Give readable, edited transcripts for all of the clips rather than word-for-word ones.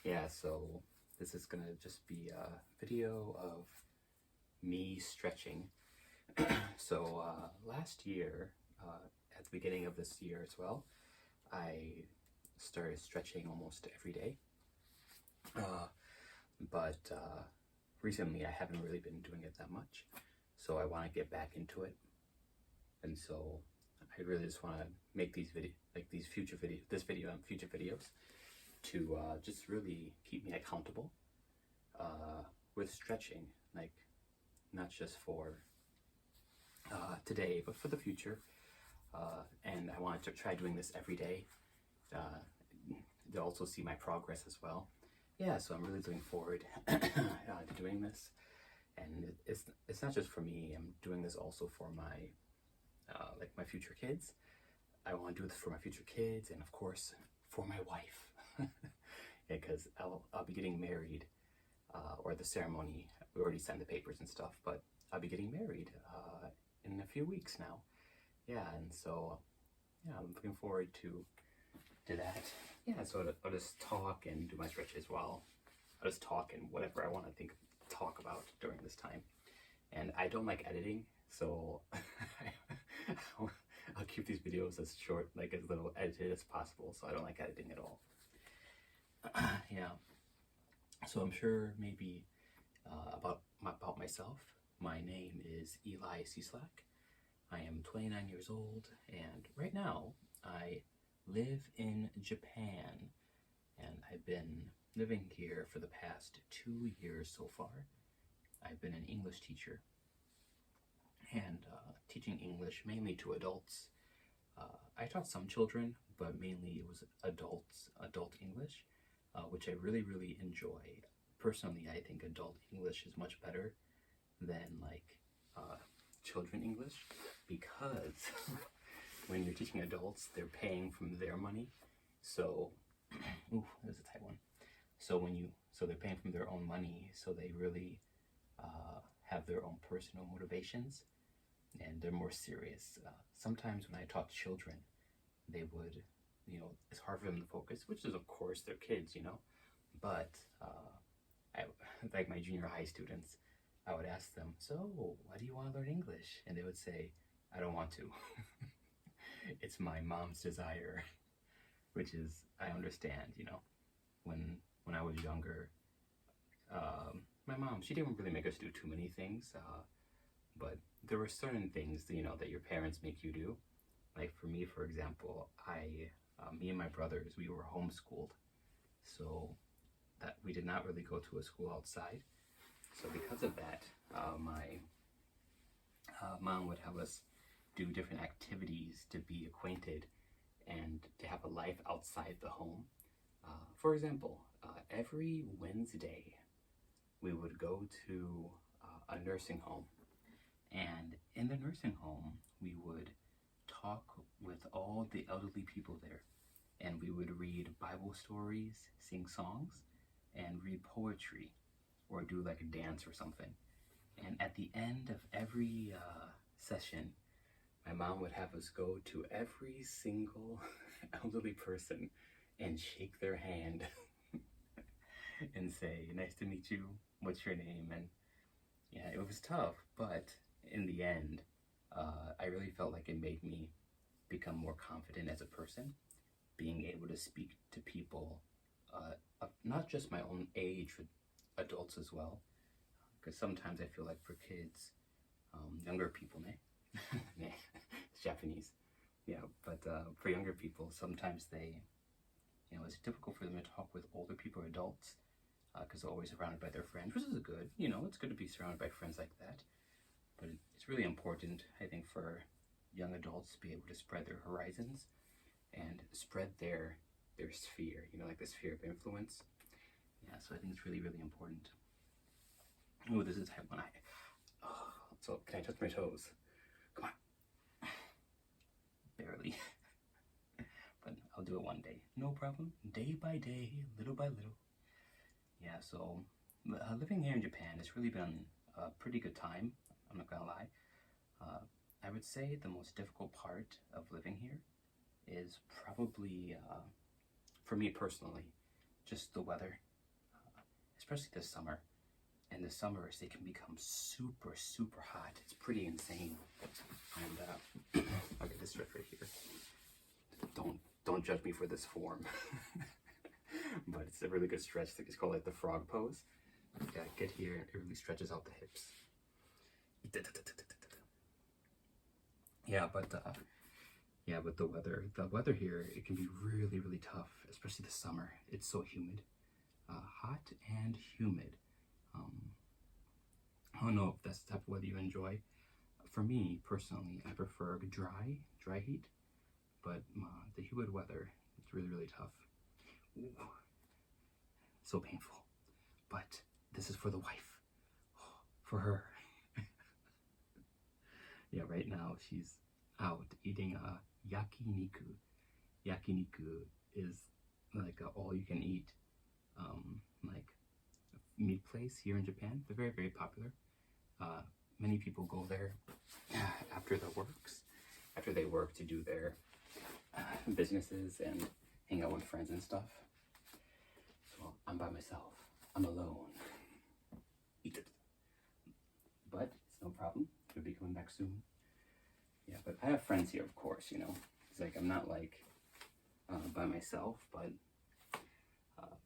Yeah, so this is gonna just be a video of me stretching. So last year, at the beginning of this year as well, I started stretching almost every day. But recently I haven't really been doing it that much, so I want to get back into it. And so I really just want to make these this video and future videos to just really keep me accountable with stretching, like not just for today, but for the future. And I wanted to try doing this every day to also see my progress as well. Yeah, so I'm really looking forward to doing this. And it's not just for me. I'm doing this also for my my future kids. I want to do this for my future kids, and of course for my wife, because I'll be getting married, or the ceremony. We already signed the papers and stuff, but I'll be getting married in a few weeks now. Yeah, and so yeah, I'm looking forward to that. Yeah, so I'll just talk and do my stretches while I'll just talk and whatever I want to talk about during this time. And I don't like editing, so I'll keep these videos as short, like as little edited as possible. So I don't like editing at all. Yeah. So I'm sure maybe about myself. My name is Eli Cieslak. I am 29 years old, and right now I live in Japan, and I've been living here for the past 2 years so far. I've been an English teacher and teaching English mainly to adults. I taught some children, but mainly it was adult English, which I really, really enjoy. Personally, I think adult English is much better than children English, because when you're teaching adults, they're paying from their money. So, ooh, there's a tight one. So they're paying from their own money, so they really have their own personal motivations, and they're more serious. Sometimes when I taught children, they would, it's hard for them to focus, which is of course their kids, but I, like my junior high students, I would ask them, so why do you want to learn English? And they would say, I don't want to. It's my mom's desire, which is, I understand, when I was younger, my mom, she didn't really make us do too many things, but there were certain things, that your parents make you do. Like for me, for example, me and my brothers, we were homeschooled, so that we did not really go to a school outside. So because of that, my mom would have us do different activities to be acquainted and to have a life outside the home. For example, every Wednesday, we would go to a nursing home. And in the nursing home, we would talk with all the elderly people there. And we would read Bible stories, sing songs, and read poetry, or do like a dance or something. And at the end of every session, my mom would have us go to every single elderly person and shake their hand and say, nice to meet you, what's your name? And yeah, it was tough, but in the end, I really felt like it made me become more confident as a person, being able to speak to people of not just my own age, but adults as well. Because sometimes I feel like for kids, younger people, it's Japanese, yeah, but for younger people, sometimes it's difficult for them to talk with older people or adults, because they're always surrounded by their friends, which is good. It's good to be surrounded by friends like that. But it's really important, I think, for young adults to be able to spread their horizons and spread their sphere, like the sphere of influence. Yeah, so I think it's really, really important. Oh, this is when so can I touch my toes? Come on. Barely. But I'll do it one day. No problem. Day by day, little by little. Yeah, so living here in Japan has really been a pretty good time. I'm not gonna lie. I would say the most difficult part of living here is probably, for me personally, just the weather. especially this summer. And the summers, they can become super, super hot. It's pretty insane. And I'll get this stretch right here. Don't judge me for this form. But it's a really good stretch. It's called like the frog pose. Yeah, get here, it really stretches out the hips. Yeah, but the weather here, it can be really, really tough, especially this summer. It's so humid, hot and humid. I don't know if that's the type of weather you enjoy. For me personally, I prefer dry heat, but the humid weather, it's really, really tough. Ooh, so painful. But this is for the wife, for her. Yeah, right now she's out eating yakiniku. Yakiniku is like a all you can eat like meat place here in Japan. They're very, very popular. Many people go there after they work to do their businesses and hang out with friends and stuff. So I'm by myself. I'm alone. But it's no problem. We'll be coming back soon. Yeah, but I have friends here, of course, you know. It's like I'm not like by myself, but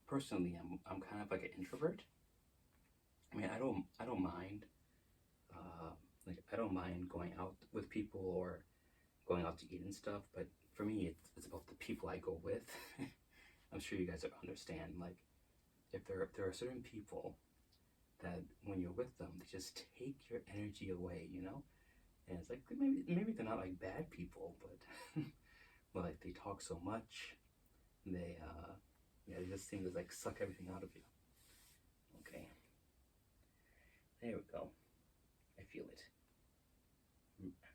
personally, I'm kind of like an introvert. I mean, I don't mind I don't mind going out with people or going out to eat and stuff, but for me, it's about the people I go with. I'm sure you guys understand. Like, if there are certain people that when you're with them, they just take your energy away, you know. And it's like maybe they're not like bad people, but but like they talk so much, they they just seem to like suck everything out of you. Okay, there we go. I feel it.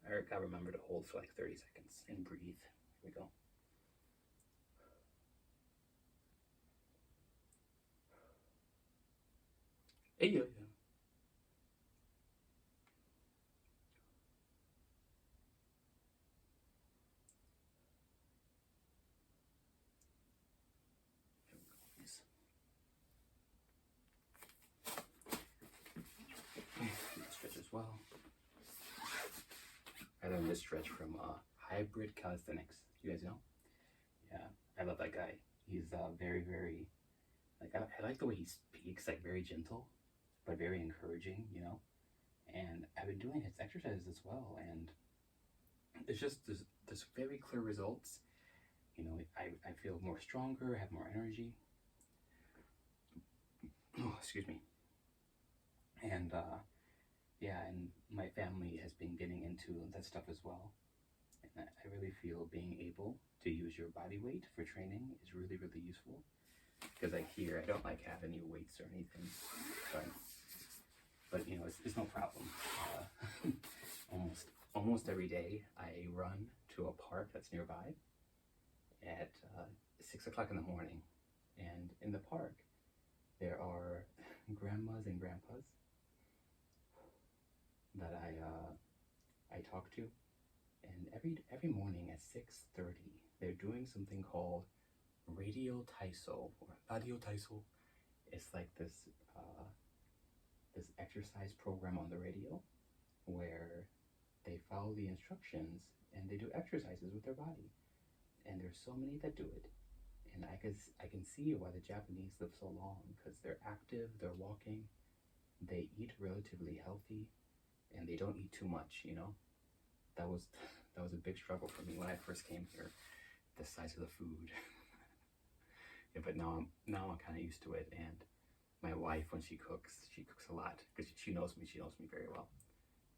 I gotta remember to hold for like 30 seconds and breathe. Here we go. Hey, yeah. Here we go, please. Stretch as well. I learned this stretch from Hybrid Calisthenics. You guys know? Yeah, I love that guy. He's very, very, like, I like the way he speaks, like very gentle, but very encouraging, you know? And I've been doing his exercises as well, and it's just, there's very clear results. You know, I feel more stronger, have more energy. Oh, excuse me. And yeah, and my family has been getting into that stuff as well. And I really feel being able to use your body weight for training is really, really useful. Because I don't like have any weights or anything, but you know, it's no problem. Almost every day I run to a park that's nearby at 6 o'clock in the morning, and in the park there are grandmas and grandpas that I talk to, and every morning at 6:30 they're doing something called Radio Taiso or Radio Taiso. It's like this this exercise program on the radio where they follow the instructions and they do exercises with their body. And there's so many that do it. And I can see why the Japanese live so long, because they're active, they're walking, they eat relatively healthy, and they don't eat too much, you know. That was a big struggle for me when I first came here, the size of the food. Yeah, but now I'm kind of used to it, and my wife, when she cooks a lot because she knows me very well.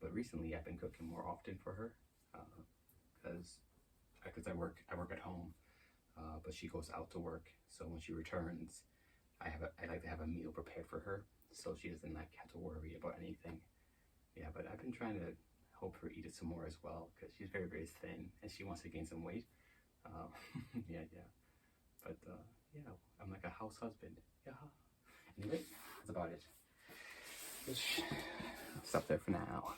But recently I've been cooking more often for her because I work at home, but she goes out to work. So when she returns, I like to have a meal prepared for her, so she doesn't like have to worry about anything. Yeah, but I've been trying to help her eat it some more as well, because she's very, very thin and she wants to gain some weight. Yeah. But yeah, I'm like a house husband. Yeah. Anyway, that's about it. Stop there for now.